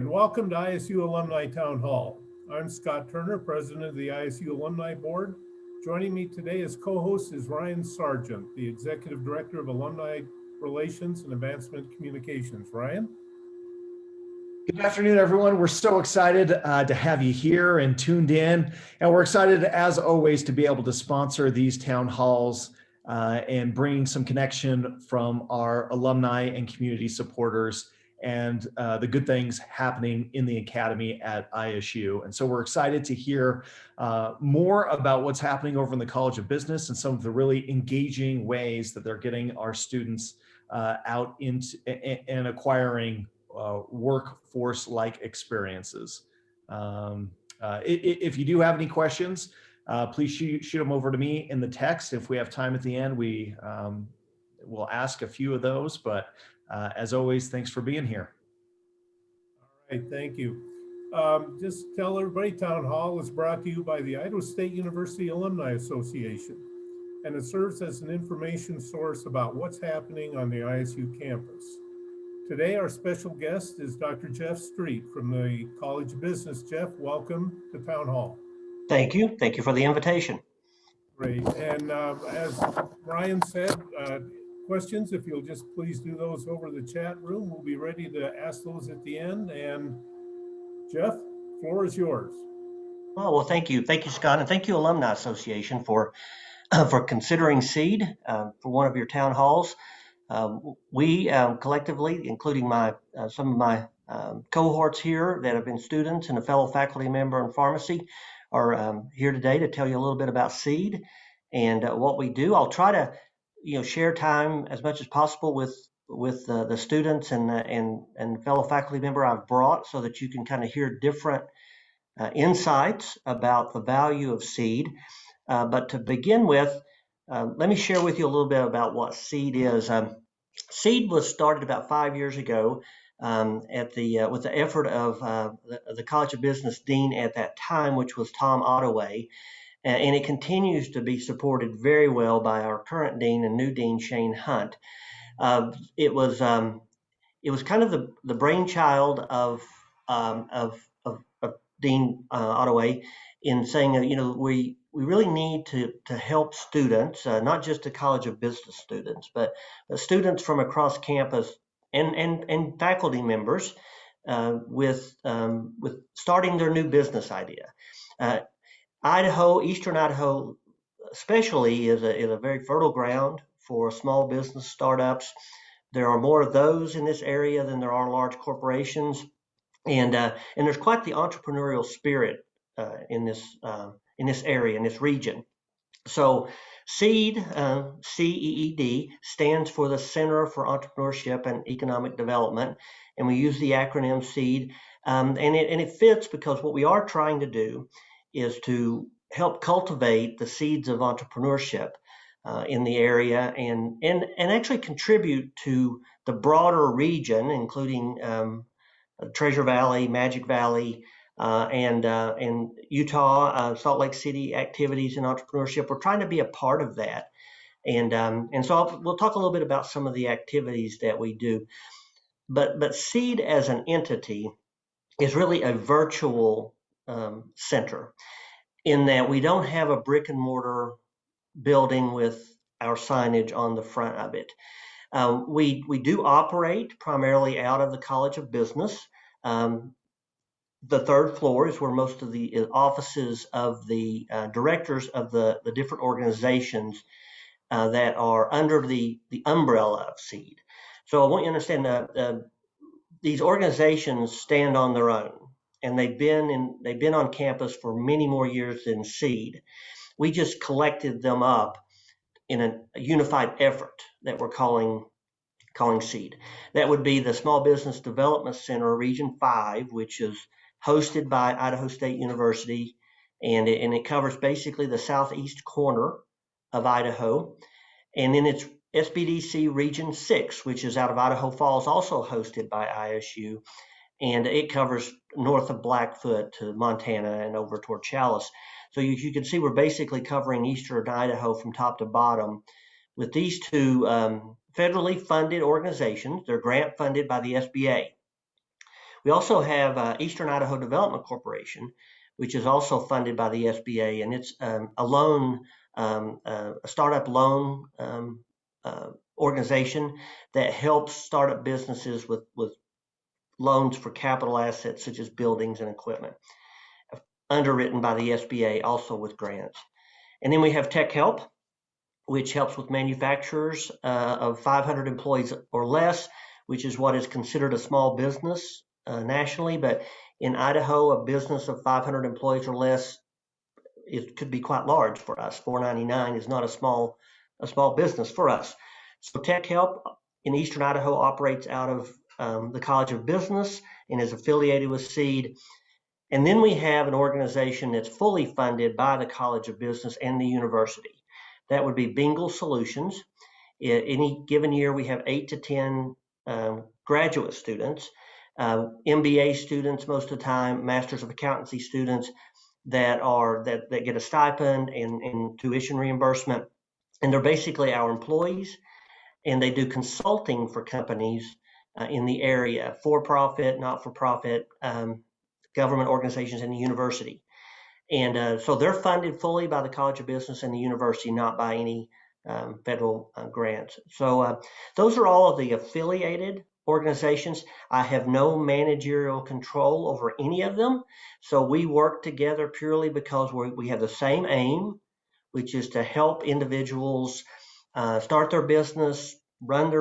welcome to ISU Alumni Town Hall. I'm Scott Turner, President of the ISU Alumni Board. Joining me today as co-host is Ryan Sargent, the Executive Director of Alumni Relations and Advancement Communications. Ryan? Good afternoon, everyone. We're so excited to have you here and tuned in. And we're excited, as always, to be able to sponsor these town halls and bring some connection from our alumni and community supporters and the good things happening in the academy at ISU. And so we're excited to hear more about what's happening over in the College of Business and some of the really engaging ways that they're getting our students out into and acquiring workforce-like experiences. If you do have any questions, please shoot them over to me in the text. If we have time at the end, we will ask a few of those, but as always, thanks for being here. All right, thank you. Just tell everybody, Town Hall is brought to you by the Idaho State University Alumni Association, and it serves as an information source about what's happening on the ISU campus. Today, our special guest is Dr. Jeff Street from the College of Business. Jeff, welcome to Town Hall. Thank you. Thank you for the invitation. Great. And as Ryan said, questions, if you'll just please do those over the chat room. We'll be ready to ask those at the end. And Jeff, floor is yours. Oh, well, thank you. Thank you, Scott. And thank you, Alumni Association, for considering SEED for one of your town halls. We collectively, including some of my cohorts here that have been students and a fellow faculty member in pharmacy, are here today to tell you a little bit about SEED and what we do. I'll try to share time as much as possible with the students and fellow faculty member I've brought, so that you can kind of hear different insights about the value of SEED. But to begin with, let me share with you a little bit about what SEED is. SEED was started about 5 years ago with the effort of the College of Business dean at that time, which was Tom Ottaway, and it continues to be supported very well by our current dean and new dean, Shane Hunt. It was kind of the brainchild of Dean Ottaway in saying, we really need to help students, not just the College of Business students, but students from across campus and faculty members with starting their new business idea. Idaho, Eastern Idaho especially, is a very fertile ground for small business startups. There are more of those in this area than there are large corporations, and there's quite the entrepreneurial spirit in this area, in this region. So SEED, CEED, stands for the Center for Entrepreneurship and Economic Development, and we use the acronym SEED, and it fits because what we are trying to do is to help cultivate the seeds of entrepreneurship in the area and actually contribute to the broader region, including Treasure Valley, Magic Valley, and Utah, Salt Lake City activities in entrepreneurship. We're trying to be a part of that. And so we'll talk a little bit about some of the activities that we do. But SEED as an entity is really a virtual center, in that we don't have a brick and mortar building with our signage on the front of it. We do operate primarily out of the College of Business. The third floor is where most of the offices of the directors of the different organizations that are under the umbrella of SEED. So I want you to understand these organizations stand on their own, and they've been on campus for many more years than SEED. We just collected them up in a unified effort that we're calling SEED. That would be the Small Business Development Center, Region 5, which is hosted by Idaho State University, and it covers basically the southeast corner of Idaho. And then it's SBDC Region 6, which is out of Idaho Falls, also hosted by ISU, and it covers north of Blackfoot to Montana and over toward Challis. So you can see we're basically covering eastern Idaho from top to bottom with these two federally funded organizations. They're grant funded by the SBA. We also have Eastern Idaho Development Corporation, which is also funded by the SBA, and it's a loan, a startup loan organization that helps startup businesses with loans for capital assets such as buildings and equipment, underwritten by the SBA, also with grants. And then we have Tech Help, which helps with manufacturers of 500 employees or less, which is what is considered a small business nationally. But in Idaho, a business of 500 employees or less, it could be quite large for us. 499 is not a small business for us. So Tech Help in Eastern Idaho operates out of the College of Business and is affiliated with SEED. And then we have an organization that's fully funded by the College of Business and the university. That would be Bingle Solutions. Any given year, we have 8 to 10 graduate students, MBA students most of the time, Masters of Accountancy students that get a stipend and tuition reimbursement. And they're basically our employees, and they do consulting for companies in the area, for-profit, not-for-profit, government organizations, and the university. And so they're funded fully by the College of Business and the university, not by any federal grants. So those are all of the affiliated organizations. I have no managerial control over any of them. So we work together purely because we have the same aim, which is to help individuals start their business, run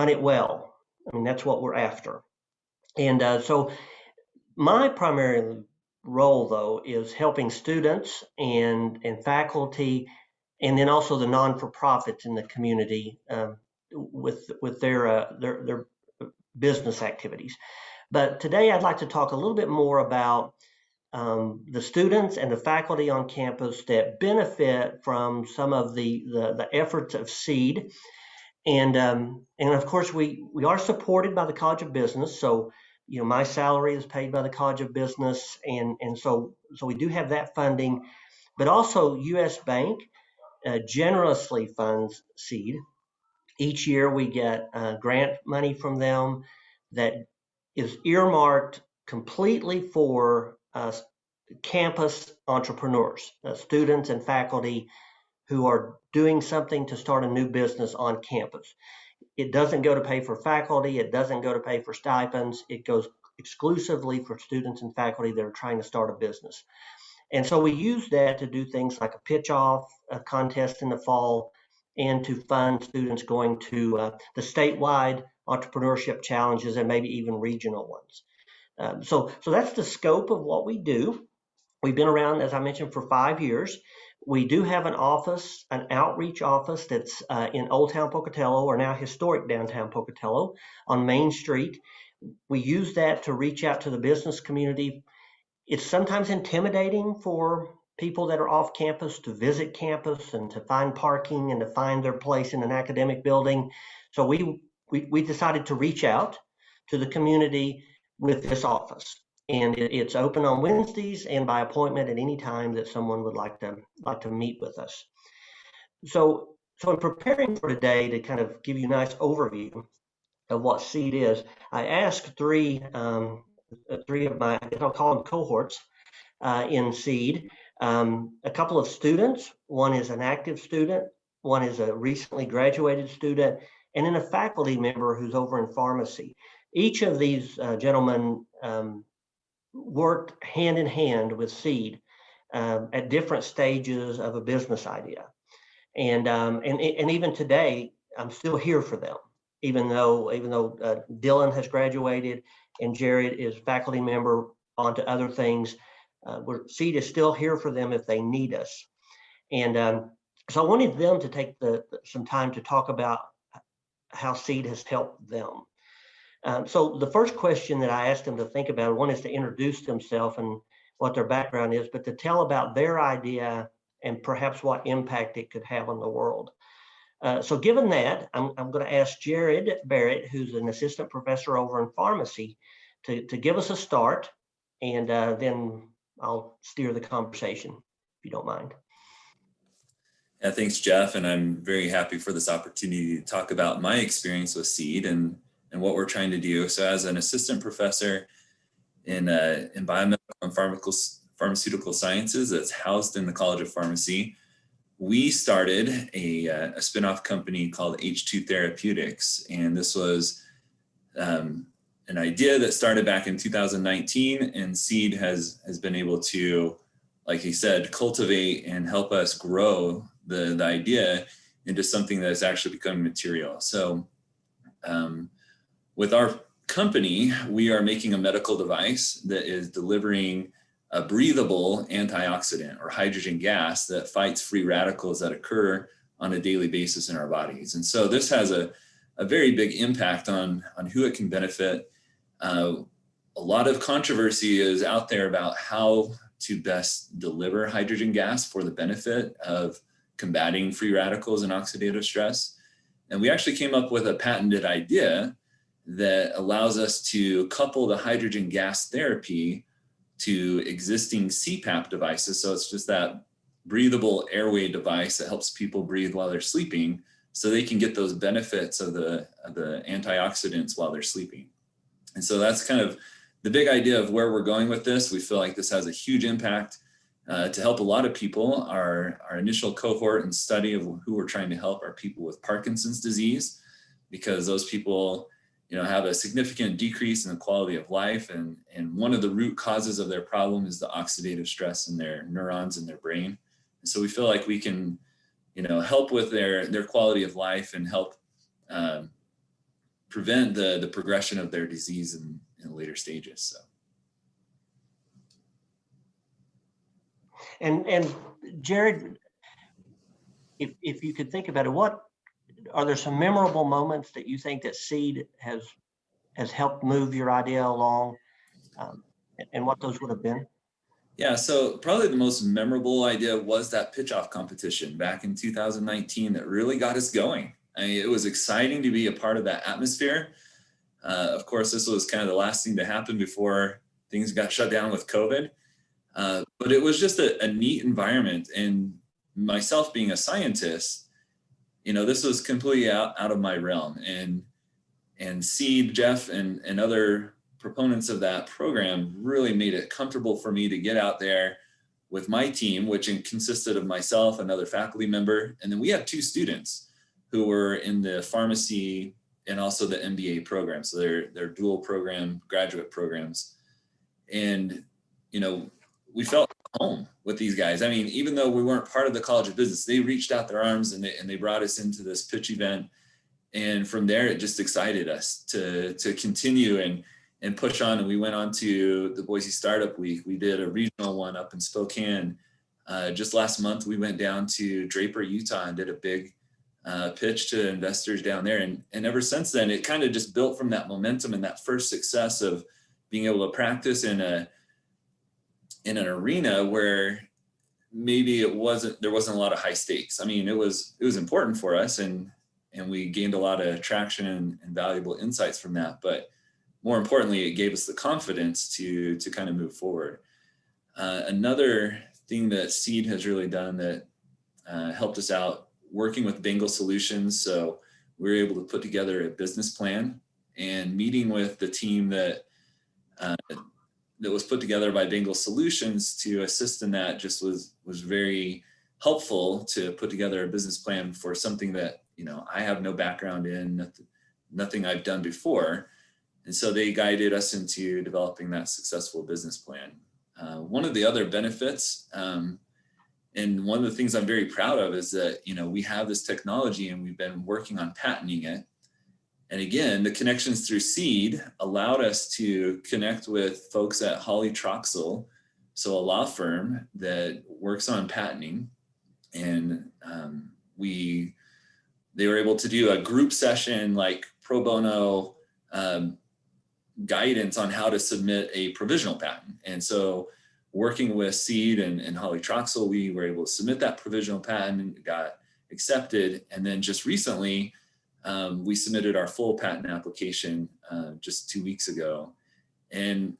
it well. I mean, that's what we're after. And so my primary role, though, is helping students and faculty, and then also the non-for-profits in the community with their business activities. But today I'd like to talk a little bit more about the students and the faculty on campus that benefit from some of the efforts of SEED. And of course, we are supported by the College of Business. So, you know, my salary is paid by the College of Business, and so we do have that funding. But also, U.S. Bank generously funds SEED. Each year, we get grant money from them that is earmarked completely for campus entrepreneurs, students and faculty who are doing something to start a new business on campus. It doesn't go to pay for faculty. It doesn't go to pay for stipends. It goes exclusively for students and faculty that are trying to start a business. And so we use that to do things like a pitch-off contest in the fall, and to fund students going to the statewide entrepreneurship challenges and maybe even regional ones. So that's the scope of what we do. We've been around, as I mentioned, for 5 years. We do have an office, an outreach office that's in Old Town Pocatello, or now historic downtown Pocatello, on Main Street. We use that to reach out to the business community. It's sometimes intimidating for people that are off campus to visit campus and to find parking and to find their place in an academic building. So we decided to reach out to the community with this office. And it's open on Wednesdays and by appointment at any time that someone would like to meet with us. So in preparing for today, to kind of give you a nice overview of what SEED is, I asked three of my, I'll call them cohorts in SEED, a couple of students. One is an active student, one is a recently graduated student, and then a faculty member who's over in pharmacy. Each of these gentlemen worked hand in hand with SEED at different stages of a business idea, and even today, I'm still here for them, even though Dylan has graduated and Jared is faculty member onto other things. SEED is still here for them if they need us, and so I wanted them to take some time to talk about how SEED has helped them. So the first question that I asked them to think about, one is to introduce themselves and what their background is, but to tell about their idea and perhaps what impact it could have on the world. So given that, I'm going to ask Jared Barrott, who's an assistant professor over in pharmacy, to give us a start, and then I'll steer the conversation, if you don't mind. Yeah, thanks, Jeff. And I'm very happy for this opportunity to talk about my experience with SEED and and what we're trying to do. So as an assistant professor in biomedical and pharmaceutical sciences that's housed in the College of Pharmacy, we started a spin-off company called H2 Therapeutics. And this was an idea that started back in 2019, and Seed has been able to, like he said, cultivate and help us grow the idea into something that has actually become material. So with our company, we are making a medical device that is delivering a breathable antioxidant or hydrogen gas that fights free radicals that occur on a daily basis in our bodies. And so this has a very big impact on who it can benefit. A lot of controversy is out there about how to best deliver hydrogen gas for the benefit of combating free radicals and oxidative stress. And we actually came up with a patented idea that allows us to couple the hydrogen gas therapy to existing CPAP devices. So it's just that breathable airway device that helps people breathe while they're sleeping, so they can get those benefits of the antioxidants while they're sleeping. And so that's kind of the big idea of where we're going with this. We feel like this has a huge impact to help a lot of people. Our initial cohort and study of who we're trying to help are people with Parkinson's disease, because those people, have a significant decrease in the quality of life. And one of the root causes of their problem is the oxidative stress in their neurons in their brain. And so we feel like we can, help with their quality of life and help prevent the progression of their disease in later stages. So. And Jared, if you could think about it, what are there some memorable moments that you think that Seed has helped move your idea along, and what those would have been? Yeah, so probably the most memorable idea was that pitch-off competition back in 2019 that really got us going. I mean, it was exciting to be a part of that atmosphere. Of course, this was kind of the last thing to happen before things got shut down with COVID. But it was just a neat environment. And myself being a scientist, this was completely out of my realm. And Seed, Jeff, and other proponents of that program really made it comfortable for me to get out there with my team, which consisted of myself, another faculty member, and then we had 2 students who were in the pharmacy and also the MBA program. So they're dual program graduate programs. And, we felt home with these guys. I mean, even though we weren't part of the College of Business, they reached out their arms and they brought us into this pitch event. And from there, it just excited us to continue and push on. And we went on to the Boise Startup Week. We did a regional one up in Spokane. Just last month, we went down to Draper, Utah, and did a big pitch to investors down there. And ever since then, it kind of just built from that momentum and that first success of being able to practice in an arena where maybe there wasn't a lot of high stakes. I mean, it was important for us, and we gained a lot of traction and valuable insights from that. But more importantly, it gave us the confidence to kind of move forward. Another thing that Seed has really done that helped us out, working with Bengal Solutions. So we were able to put together a business plan, and meeting with the team that was put together by Bengal Solutions to assist in that just was very helpful to put together a business plan for something that, I have no background in, nothing I've done before. And so they guided us into developing that successful business plan. One of the other benefits, and one of the things I'm very proud of, is that, we have this technology and we've been working on patenting it. And again, the connections through Seed allowed us to connect with folks at Hawley Troxell, so a law firm that works on patenting. And they were able to do a group session, like pro bono guidance on how to submit a provisional patent. And so working with Seed and Hawley Troxell, we were able to submit that provisional patent and got accepted. And then just recently, we submitted our full patent application just 2 weeks ago. And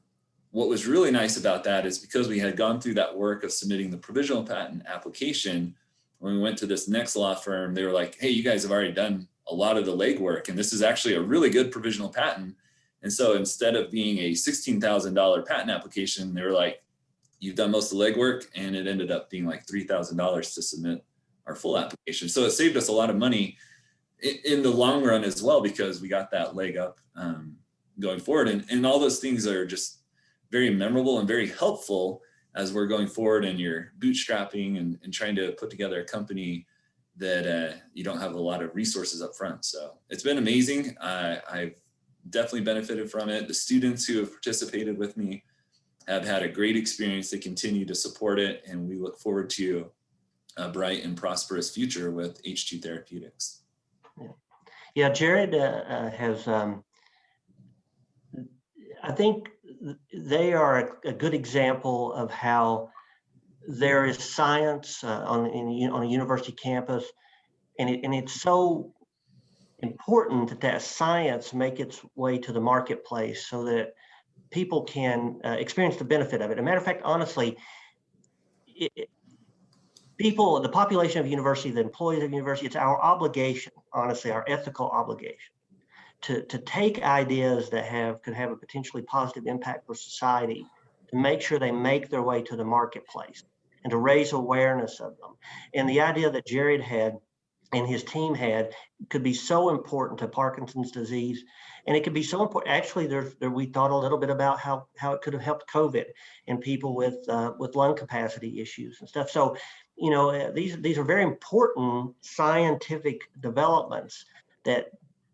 what was really nice about that is because we had gone through that work of submitting the provisional patent application, when we went to this next law firm, they were like, hey, you guys have already done a lot of the legwork. And this is actually a really good provisional patent. And so instead of being a $16,000 patent application, they were like, you've done most of the legwork, and it ended up being like $3,000 to submit our full application. So it saved us a lot of money in the long run as well, because we got that leg up going forward. And all those things are just very memorable and very helpful as we're going forward and you're bootstrapping and trying to put together a company that you don't have a lot of resources up front. So it's been amazing. I've definitely benefited from it. The students who have participated with me have had a great experience. They continue to support it, and we look forward to a bright and prosperous future with H2 Therapeutics. Yeah, Jared has, I think they are a good example of how there is science on a university campus, and it's so important that that science make its way to the marketplace so that people can experience the benefit of it. As a matter of fact, honestly, people, the population of university, the employees of university, it's our obligation, honestly, our ethical obligation, to take ideas that could have a potentially positive impact for society, to make sure they make their way to the marketplace and to raise awareness of them. And the idea that Jared had and his team had could be so important to Parkinson's disease. And it could be so important. Actually, we thought a little bit about how it could have helped COVID and people with lung capacity issues and stuff. So, you know, these are very important scientific developments that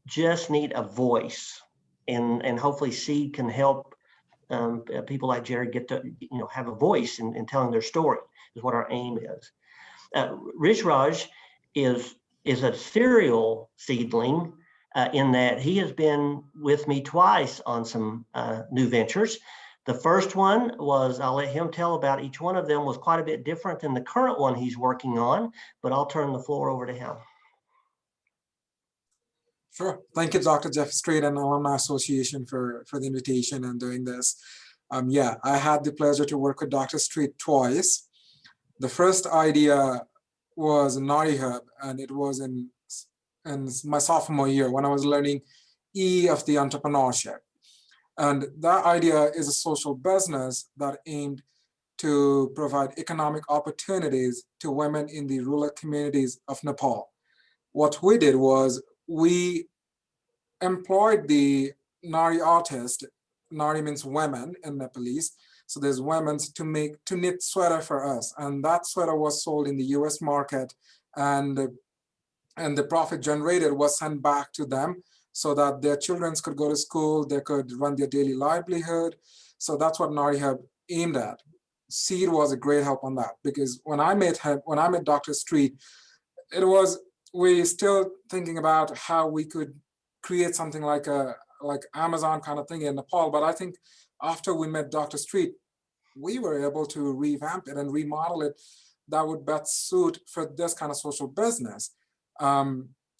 just need a voice, and hopefully Seed can help people like Jared get to, you know, have a voice in telling their story, is what our aim is. Rituraj is a serial seedling in that he has been with me twice on some new ventures. The first one was, I'll let him tell about each one of them, was quite a bit different than the current one he's working on, but I'll turn the floor over to him. Sure. Thank you, Dr. Jeff Strait and Alumni Association for the invitation and doing this. Yeah, I had the pleasure to work with Dr. Strait twice. The first idea was Naughty Hub, and it was in my sophomore year when I was learning E of the entrepreneurship. And that idea is a social business that aimed to provide economic opportunities to women in the rural communities of Nepal. What we did was we employed the Nari artist. Nari means women in Nepalese. So there's women to knit sweater for us. And that sweater was sold in the US market, and the profit generated was sent back to them so that their children could go to school, they could run their daily livelihood. So that's what Nari Hub aimed at. Seed was a great help on that, because when I met Dr. Strait, we still thinking about how we could create something like Amazon kind of thing in Nepal. But I think after we met Dr. Strait, we were able to revamp it and remodel it that would best suit for this kind of social business.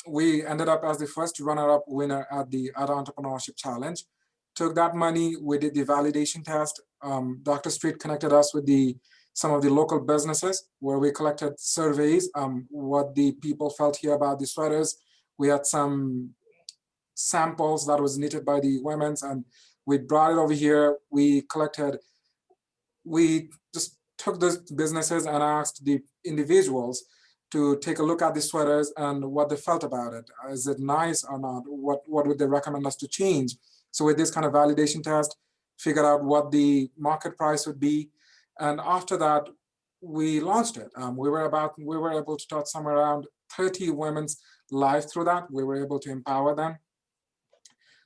We ended up as the first runner-up winner at the Idaho Entrepreneurship Challenge. Took that money, we did the validation test. Dr. Strait connected us with some of the local businesses where we collected surveys, what the people felt here about the sweaters. We had some samples that was knitted by the women's, and we brought it over here. We just took those businesses and asked the individuals to take a look at the sweaters and what they felt about it. Is it nice or not? What would they recommend us to change? So with this kind of validation test, figure out what the market price would be. And after that, we launched it. We were able to touch somewhere around 30 women's lives through that. We were able to empower them.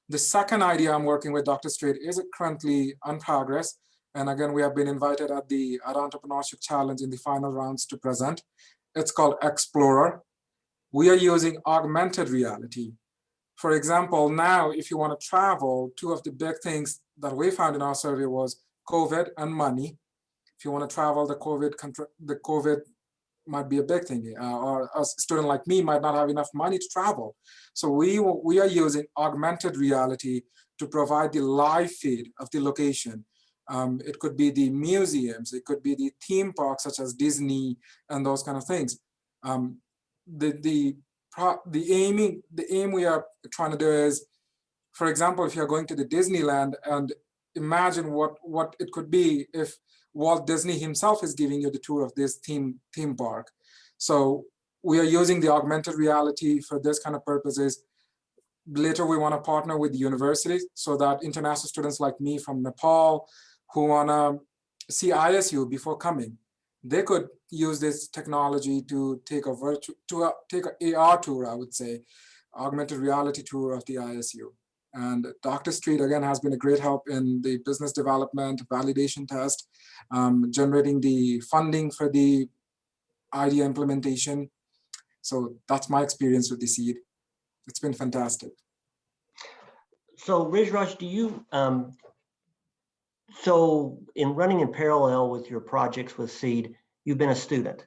The second idea I'm working with Dr. Strait is currently on progress. And again, we have been invited at the Entrepreneurship Challenge in the final rounds to present. It's called Explorer. We are using augmented reality. For example, now, if you want to travel, two of the big things that we found in our survey was COVID and money. If you want to travel, the COVID might be a big thing, or a student like me might not have enough money to travel. So we are using augmented reality to provide the live feed of the location. It could be the museums, it could be the theme parks such as Disney and those kind of things. The the aim we are trying to do is, for example, if you're going to the Disneyland, and imagine what it could be if Walt Disney himself is giving you the tour of this theme park. So we are using the augmented reality for this kind of purposes. Later, we want to partner with the university so that international students like me from Nepal who want to see ISU before coming, they could use this technology to take take an AR tour, I would say, augmented reality tour of the ISU. And Dr. Street, again, has been a great help in the business development, validation test, generating the funding for the idea implementation. So that's my experience with the seed. It's been fantastic. So Rituraj, do you, so in running in parallel with your projects with seed, you've been a student.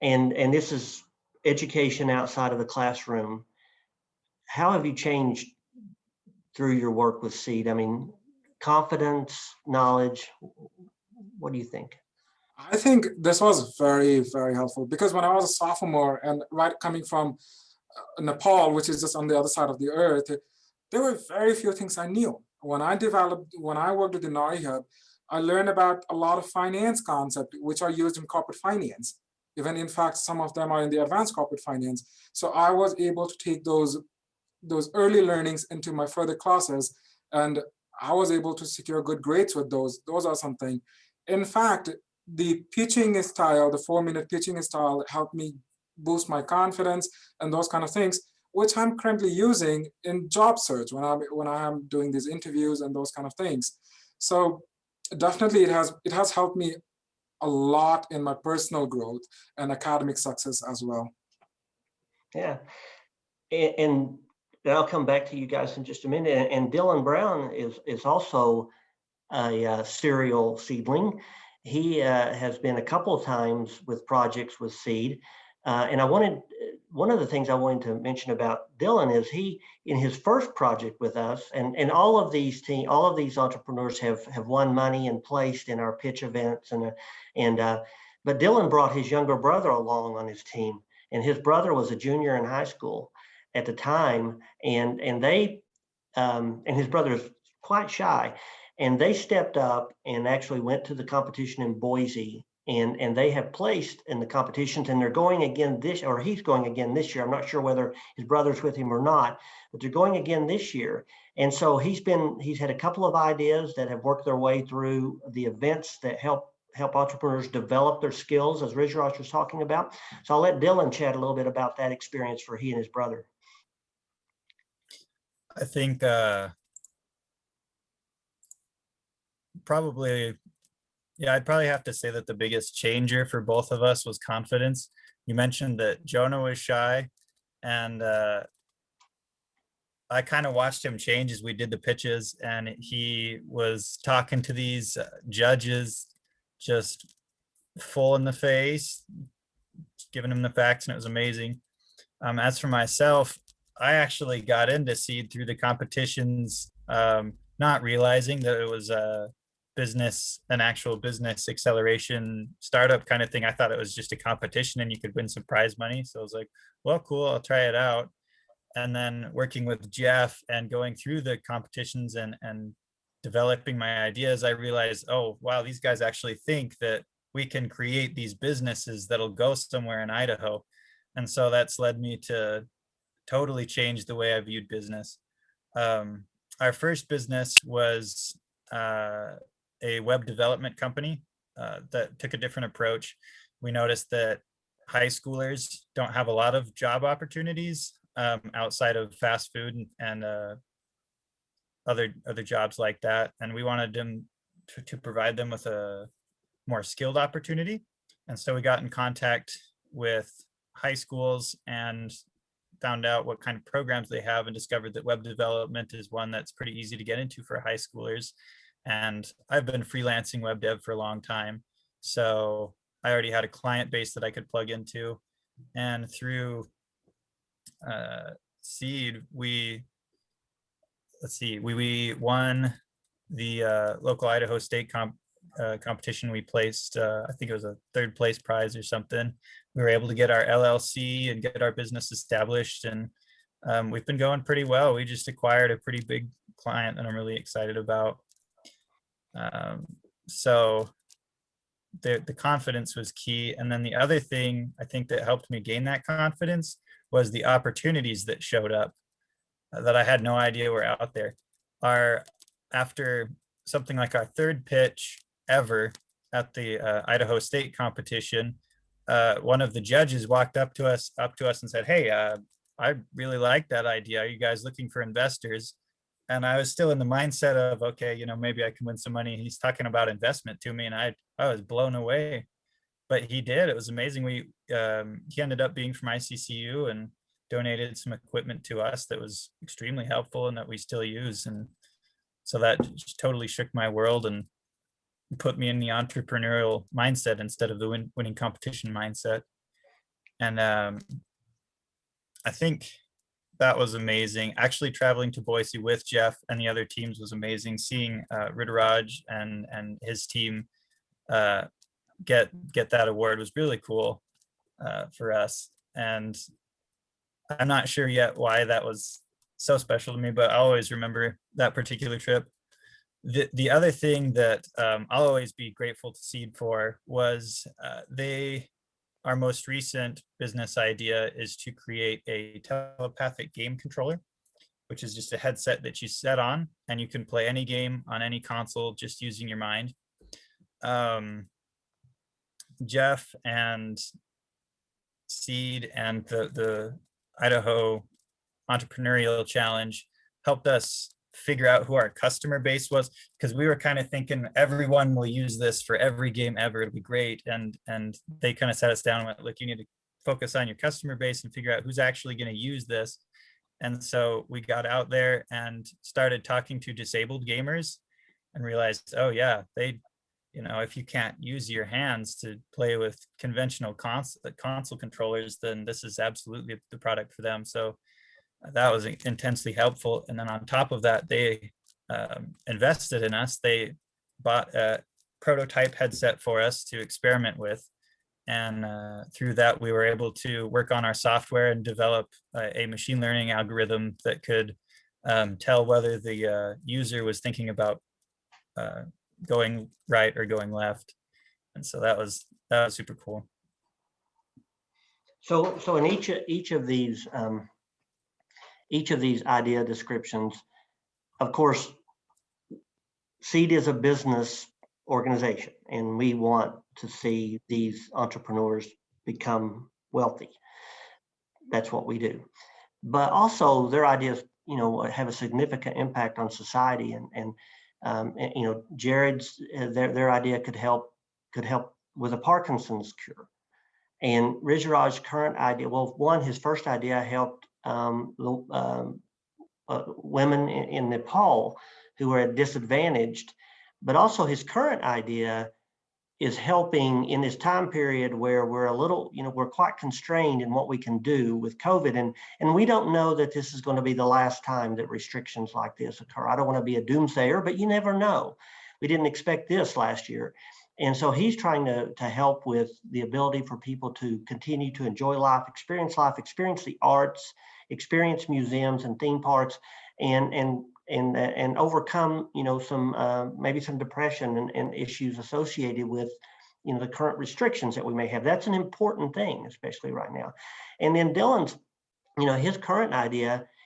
And this is education outside of the classroom. How have you changed through your work with seed? I mean, confidence, knowledge, what do you think? I think this was very, very helpful because when I was a sophomore and coming from Nepal, which is just on the other side of the earth, there were very few things I knew. When I worked with the Nari Hub, I learned about a lot of finance concepts which are used in corporate finance. Even in fact, some of them are in the advanced corporate finance. So I was able to take those early learnings into my further classes, and I was able to secure good grades with those. Those are something. In fact, the pitching style, the 4-minute pitching style helped me boost my confidence and those kind of things, which I'm currently using in job search when I am doing these interviews and those kind of things. So definitely it has helped me a lot in my personal growth and academic success as well. Yeah, and I'll come back to you guys in just a minute. And Dylan Brown is also a serial seedling. He has been a couple of times with projects with seed. And one of the things I wanted to mention about Dylan is he, in his first project with us, and all of these entrepreneurs have won money and placed in our pitch events, but Dylan brought his younger brother along on his team, and his brother was a junior in high school at the time, and his brother is quite shy, and they stepped up and actually went to the competition in Boise. And they have placed in the competitions, and they're going again he's going again this year. I'm not sure whether his brother's with him or not, but they're going again this year. And so he's had a couple of ideas that have worked their way through the events that help entrepreneurs develop their skills, as Rituraj was talking about. So I'll let Dylan chat a little bit about that experience for he and his brother. I think I'd probably have to say that the biggest changer for both of us was confidence. You mentioned that Jonah was shy, and I kind of watched him change as we did the pitches, and he was talking to these judges just full in the face, giving them the facts, and it was amazing. As for myself, I actually got into seed through the competitions, not realizing that it was an actual business acceleration startup kind of thing. I thought it was just a competition and you could win some prize money. So I was like, well, cool, I'll try it out. And then working with Jeff and going through the competitions and developing my ideas, I realized, oh, wow, these guys actually think that we can create these businesses that'll go somewhere in Idaho. And so that's led me to totally change the way I viewed business. Our first business was a web development company that took a different approach. We noticed that high schoolers don't have a lot of job opportunities outside of fast food and other jobs like that. And we wanted them to provide them with a more skilled opportunity. And so we got in contact with high schools and found out what kind of programs they have and discovered that web development is one that's pretty easy to get into for high schoolers. And I've been freelancing web dev for a long time. So I already had a client base that I could plug into. And through Seed, we won the local Idaho State competition, we placed, I think it was a 3rd place prize or something. We were able to get our LLC and get our business established, and we've been going pretty well. We just acquired a pretty big client that I'm really excited about. So the confidence was key. And then the other thing I think that helped me gain that confidence was the opportunities that showed up that I had no idea were out there. After something like our 3rd pitch ever at the Idaho State competition, one of the judges walked up to us and said, "Hey, I really like that idea. Are you guys looking for investors?" And I was still in the mindset of, okay, maybe I can win some money. He's talking about investment to me, and I was blown away. But he did. It was amazing. He ended up being from ICCU and donated some equipment to us that was extremely helpful and that we still use. And so that just totally shook my world and put me in the entrepreneurial mindset instead of the winning competition mindset. And I think that was amazing. Actually traveling to Boise with Jeff and the other teams was amazing. Seeing Rituraj and his team get that award was really cool for us. And I'm not sure yet why that was so special to me, but I always remember that particular trip. The other thing that I'll always be grateful to Seed for was our most recent business idea is to create a telepathic game controller, which is just a headset that you set on and you can play any game on any console just using your mind. Jeff and Seed and the Idaho Entrepreneurial Challenge helped us figure out who our customer base was, because we were kind of thinking everyone will use this for every game ever, it'll be great. And they kind of sat us down and went, look, you need to focus on your customer base and figure out who's actually going to use this. And so we got out there and started talking to disabled gamers and realized, oh yeah, if you can't use your hands to play with conventional console controllers, then this is absolutely the product for them. So that was intensely helpful. And then on top of that, they invested in us. They bought a prototype headset for us to experiment with. And through that, we were able to work on our software and develop a machine learning algorithm that could tell whether the user was thinking about going right or going left. And so that was super cool. So in each of these idea descriptions, of course, Seed is a business organization, and we want to see these entrepreneurs become wealthy. That's what we do. But also their ideas, have a significant impact on society, and Jared's their idea could help with a Parkinson's cure. And Rituraj's current idea, his first idea helped women in Nepal who are disadvantaged, but also his current idea is helping in this time period where we're quite constrained in what we can do with COVID. And we don't know that this is going to be the last time that restrictions like this occur. I don't want to be a doomsayer, but you never know. We didn't expect this last year. And so he's trying to help with the ability for people to continue to enjoy life, experience the arts, experience museums and theme parks, and overcome, maybe some depression and issues associated with, the current restrictions that we may have. That's an important thing, especially right now. And then Dylan's,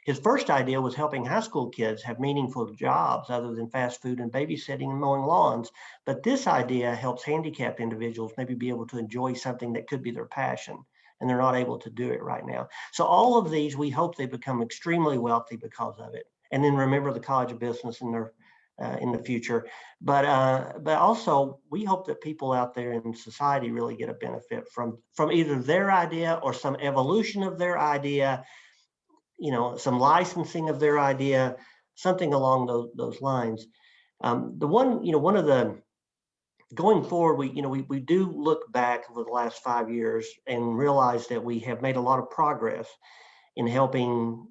his first idea was helping high school kids have meaningful jobs other than fast food and babysitting and mowing lawns. But this idea helps handicapped individuals maybe be able to enjoy something that could be their passion, and they're not able to do it right now. So all of these, we hope they become extremely wealthy because of it. And then remember the College of Business in the future. But also we hope that people out there in society really get a benefit from either their idea or some evolution of their idea, some licensing of their idea, something along those lines. Going forward, we do look back over the last 5 years and realize that we have made a lot of progress in helping,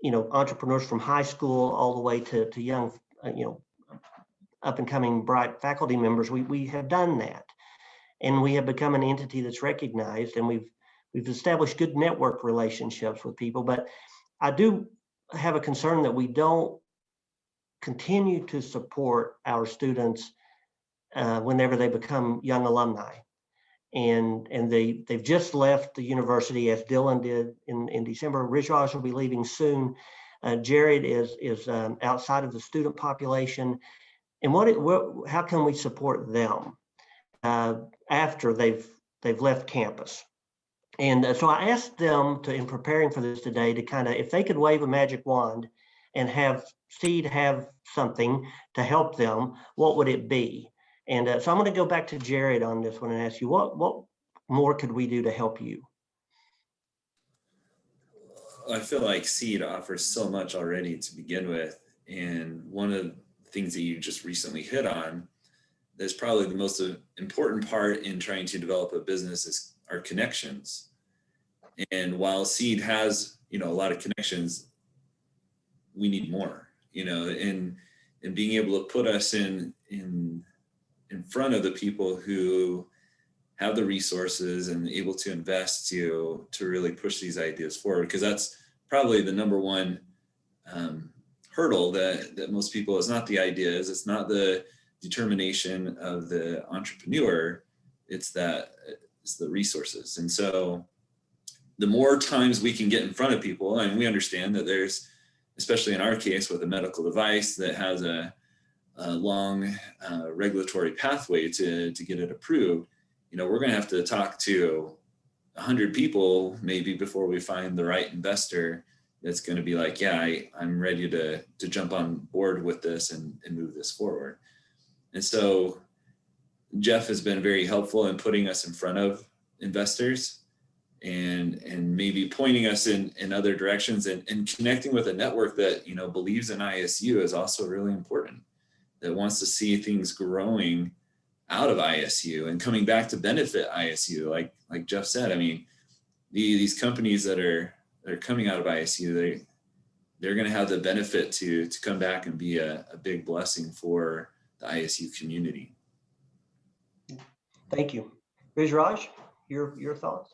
entrepreneurs from high school all the way to young, up and coming bright faculty members, we have done that. And we have become an entity that's recognized, and we've established good network relationships with people. But I do have a concern that we don't continue to support our students whenever they become young alumni. And they've just left the university, as Dylan did in December. Rituraj will be leaving soon. Jared is outside of the student population. And how can we support them after they've left campus? And so I asked them to, in preparing for this today, to kind of, if they could wave a magic wand and have Seed have something to help them, what would it be? And so I'm going to go back to Jared on this one and ask you, what more could we do to help you? I feel like Seed offers so much already to begin with. And one of the things that you just recently hit on, that's probably the most important part in trying to develop a business, is our connections. And while Seed has, a lot of connections, we need more, and being able to put us in front of the people who have the resources and able to invest to really push these ideas forward, because that's probably the number one hurdle that most people, it's not the ideas, it's not the determination of the entrepreneur, it's the resources. And so the more times we can get in front of people, and we understand that there's, especially in our case with a medical device that has a long regulatory pathway to get it approved, we're going to have to talk to 100 people maybe before we find the right investor that's going to be like, yeah, I'm ready to jump on board with this and move this forward. And so Jeff has been very helpful in putting us in front of investors and maybe pointing us in other directions, and connecting with a network that, believes in ISU is also really important, that wants to see things growing out of ISU and coming back to benefit ISU. Like Jeff said, I mean, these companies that are coming out of ISU, they're going to have the benefit to come back and be a big blessing for the ISU community. Thank you. Rituraj, your thoughts?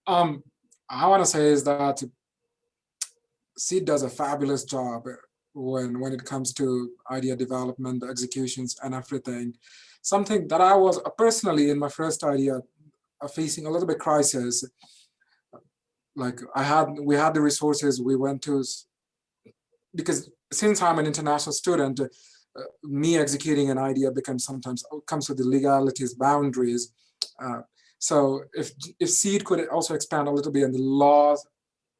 I want to say is that Seed does a fabulous job when it comes to idea development, executions, and everything. Something that I was personally in my first idea facing a little bit crisis. Like we had the resources, we went to, because since I'm an international student, me executing an idea comes with the legalities, boundaries. So if Seed could also expand a little bit on the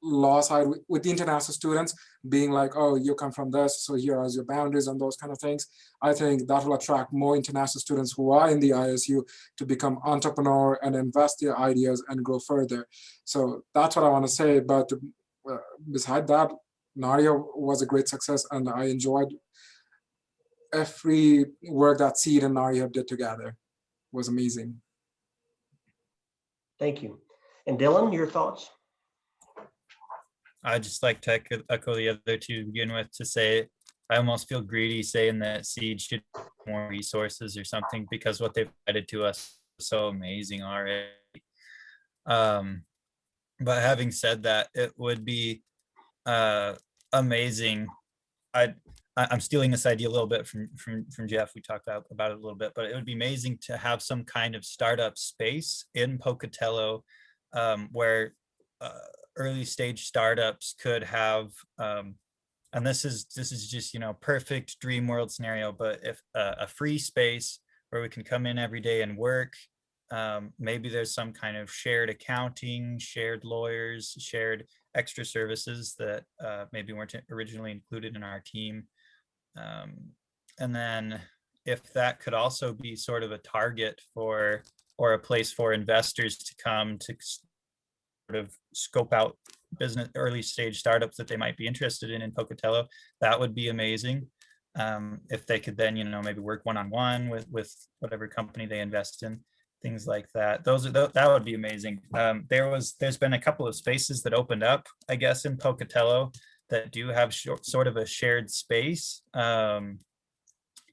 law side with the international students, being like, oh, you come from this, so here are your boundaries and those kind of things, I think that will attract more international students who are in the ISU to become entrepreneur and invest their ideas and grow further. So that's what I want to say. But beside that, Naria was a great success, and I enjoyed every work that Seed and Naria did together. It was amazing. Thank you. And Dylan, your thoughts? I'd just like to echo the other two to begin with, to say I almost feel greedy saying that Seed should have more resources or something, because what they've added to us is so amazing already. But having said that, it would be amazing. I'm stealing this idea a little bit from Jeff. We talked about it a little bit, but it would be amazing to have some kind of startup space in Pocatello where early stage startups could have, and this is just, perfect dream world scenario, but if a free space where we can come in every day and work, maybe there's some kind of shared accounting, shared lawyers, shared extra services that maybe weren't originally included in our team. And then if that could also be sort of a target or a place for investors to come to sort of scope out business, early stage startups that they might be interested in Pocatello, that would be amazing. If they could then, maybe work one-on-one with whatever company they invest in, things like that. That would be amazing. There's been a couple of spaces that opened up, I guess, in Pocatello that do have sort of a shared space.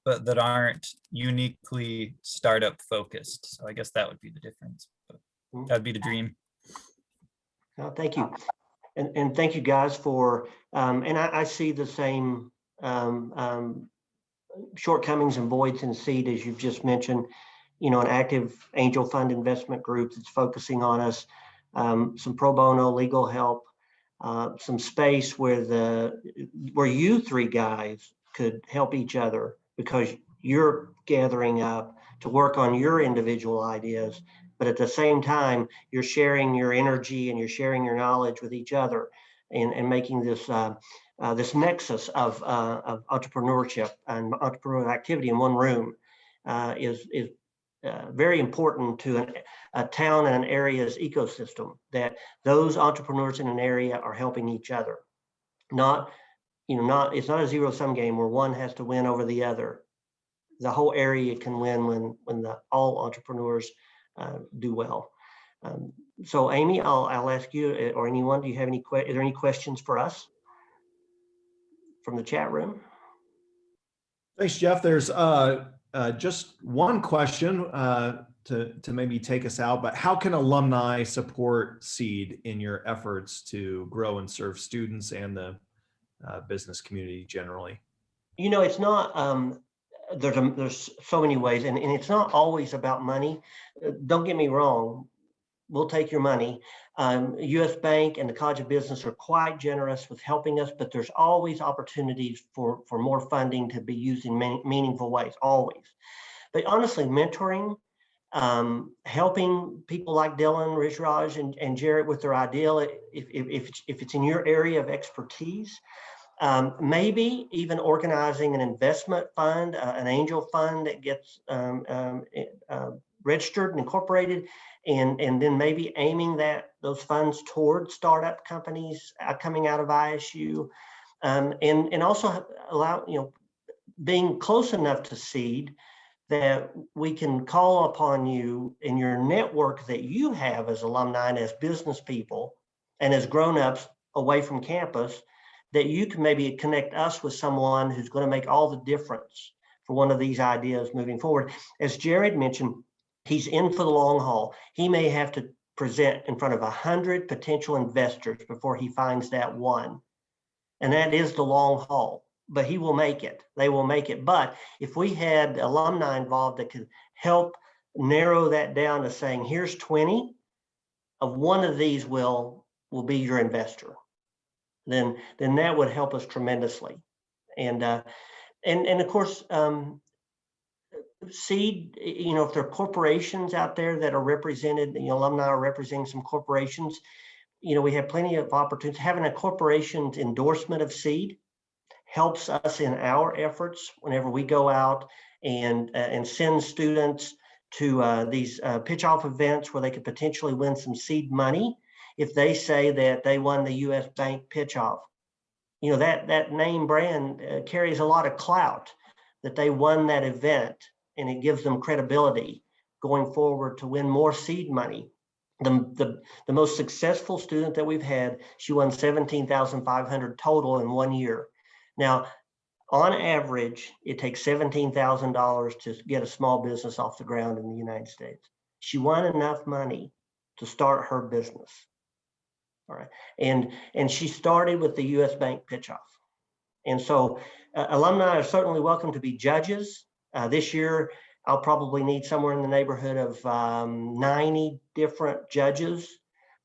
but that aren't uniquely startup focused. So I guess that would be the difference. But that'd be the dream. Oh, thank you. And thank you guys for, and I see the same shortcomings and voids in seed as you've just mentioned. You know, an active angel fund investment group that's focusing on us, some pro bono legal help, some space where you three guys could help each other because you're gathering up to work on your individual ideas, but at the same time, you're sharing your energy and you're sharing your knowledge with each other and making this this nexus of entrepreneurship and entrepreneurial activity in one room is very important to a town and an area's ecosystem, that those entrepreneurs in an area are helping each other. Not, it's not a zero-sum game where one has to win over the other. The whole area can win when all entrepreneurs do well. So Amy, I'll ask you, or anyone, do you have are there any questions for us from the chat room? Thanks, Jeff. There's just one question to maybe take us out, but how can alumni support SEED in your efforts to grow and serve students and the business community generally? It's not, there's so many ways, and it's not always about money. Don't get me wrong, we'll take your money. US Bank and the College of Business are quite generous with helping us, but there's always opportunities for more funding to be used in many meaningful ways, always. But honestly, mentoring, helping people like Dylan, Rituraj, and Jarrett with their idea, if it's in your area of expertise, maybe even organizing an investment fund, an angel fund that gets registered and incorporated, and then maybe aiming those funds toward startup companies coming out of ISU, and also allow, being close enough to seed that we can call upon you in your network that you have as alumni and as business people and as grown-ups away from campus, that you can maybe connect us with someone who's going to make all the difference for one of these ideas moving forward. As Jared mentioned, he's in for the long haul. He may have to present in front of 100 potential investors before he finds that one. And that is the long haul, but he will make it. They will make it. But if we had alumni involved that could help narrow that down to saying, here's 20 of one of these will be your investor, then that would help us tremendously. And of course, seed, if there are corporations out there that are represented, alumni are representing some corporations, we have plenty of opportunities. Having a corporation's endorsement of seed helps us in our efforts whenever we go out and send students to these pitch-off events where they could potentially win some seed money. If they say that they won the US Bank pitch-off, that name brand carries a lot of clout, that they won that event, and it gives them credibility going forward to win more seed money. The most successful student that we've had, she won $17,500 total in 1 year. Now, on average, it takes $17,000 to get a small business off the ground in the United States. She won enough money to start her business. All right, and she started with the US Bank pitch-off. And so alumni are certainly welcome to be judges. This year, I'll probably need somewhere in the neighborhood of 90 different judges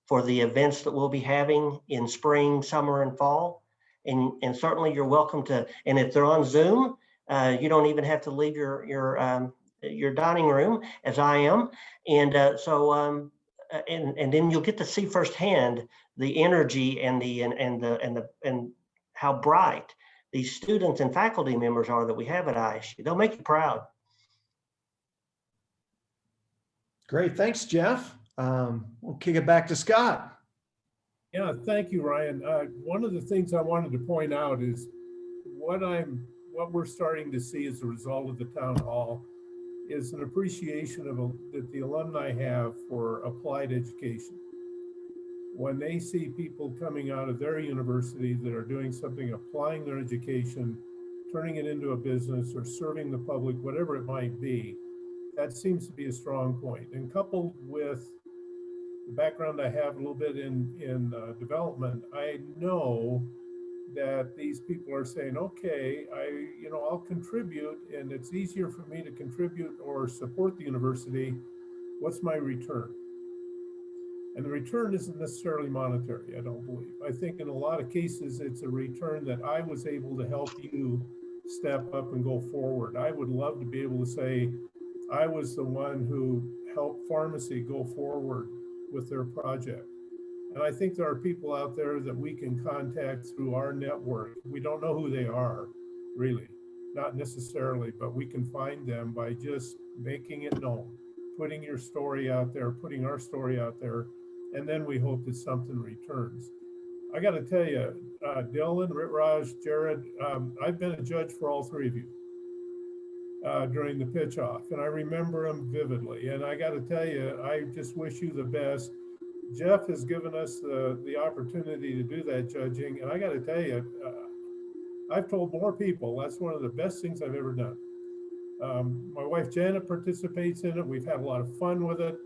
for the events that we'll be having in spring, summer, and fall. And certainly you're welcome to, and if they're on Zoom, you don't even have to leave your dining room, as I am. And and then you'll get to see firsthand the energy and how bright these students and faculty members are that we have at ISU. They'll make you proud. Great, thanks, Jeff. We'll kick it back to Scott. Yeah, thank you, Ryan. One of the things I wanted to point out is what we're starting to see as a result of the town hall is an appreciation that the alumni have for applied education. When they see people coming out of their university that are doing something, applying their education turning it into a business or serving the public, whatever it might be, that seems to be a strong point. And coupled with the background I have a little bit in development, I know that these people are saying, okay, I'll contribute, and it's easier for me to contribute or support the university. What's my return? And the return isn't necessarily monetary, I don't believe. I think in a lot of cases, it's a return that I was able to help you step up and go forward. I would love to be able to say, I was the one who helped pharmacy go forward with their project. And I think there are people out there that we can contact through our network. We don't know who they are, really, not necessarily, but we can find them by just making it known, putting your story out there, putting our story out there, and then we hope that something returns. I got to tell you, Dylan, Rituraj, Jared, I've been a judge for all three of you during the pitch off, and I remember them vividly. And I got to tell you, I just wish you the best. Jeff has given us the opportunity to do that judging, and I got to tell you, I've told more people that's one of the best things I've ever done. My wife Janet participates in it. We've had a lot of fun with it,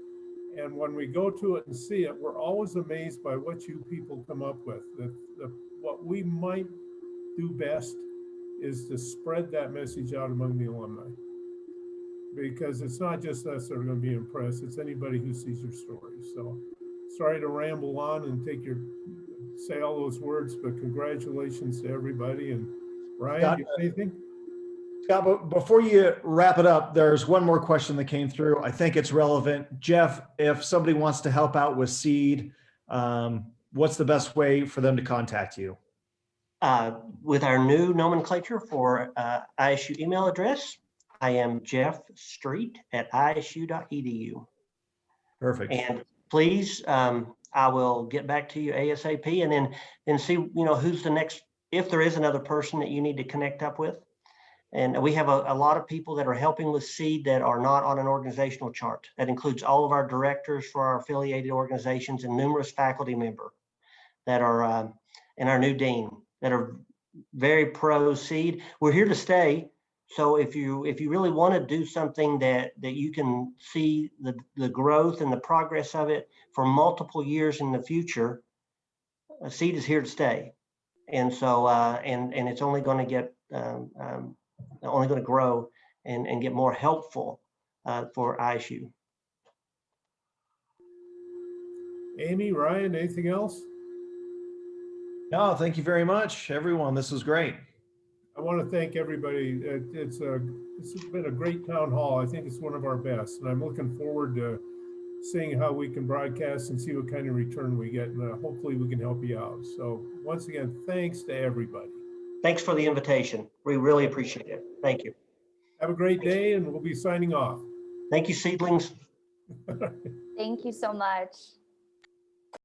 and when we go to it and see it, we're always amazed by what you people come up with. What we might do best is to spread that message out among the alumni, because it's not just us that are going to be impressed, it's anybody who sees your story. So sorry to ramble on and say all those words, but congratulations to everybody. And Ryan, Scott, do you have anything? Scott, but before you wrap it up, there's one more question that came through. I think it's relevant. Jeff, if somebody wants to help out with seed, what's the best way for them to contact you? With our new nomenclature for ISU email address, I am jeffstreet@isu.edu. Perfect. And please, I will get back to you ASAP, and then see, who's the next, if there is another person that you need to connect up with. And we have a lot of people that are helping with seed that are not on an organizational chart. That includes all of our directors for our affiliated organizations and numerous faculty members that are, and our new dean that are very pro seed. We're here to stay. So if you really want to do something that you can see the growth and the progress of it for multiple years in the future, seed is here to stay. And so and it's only going to get only going to grow and get more helpful for ISU. Amy, Ryan, anything else? No, thank you very much, everyone. This was great. I want to thank everybody. It's been a great town hall. I think it's one of our best, and I'm looking forward to seeing how we can broadcast and see what kind of return we get, and hopefully we can help you out. So once again, thanks to everybody. Thanks for the invitation. We really appreciate it. Thank you. Have a great day, and we'll be signing off. Thank you, seedlings. Thank you so much.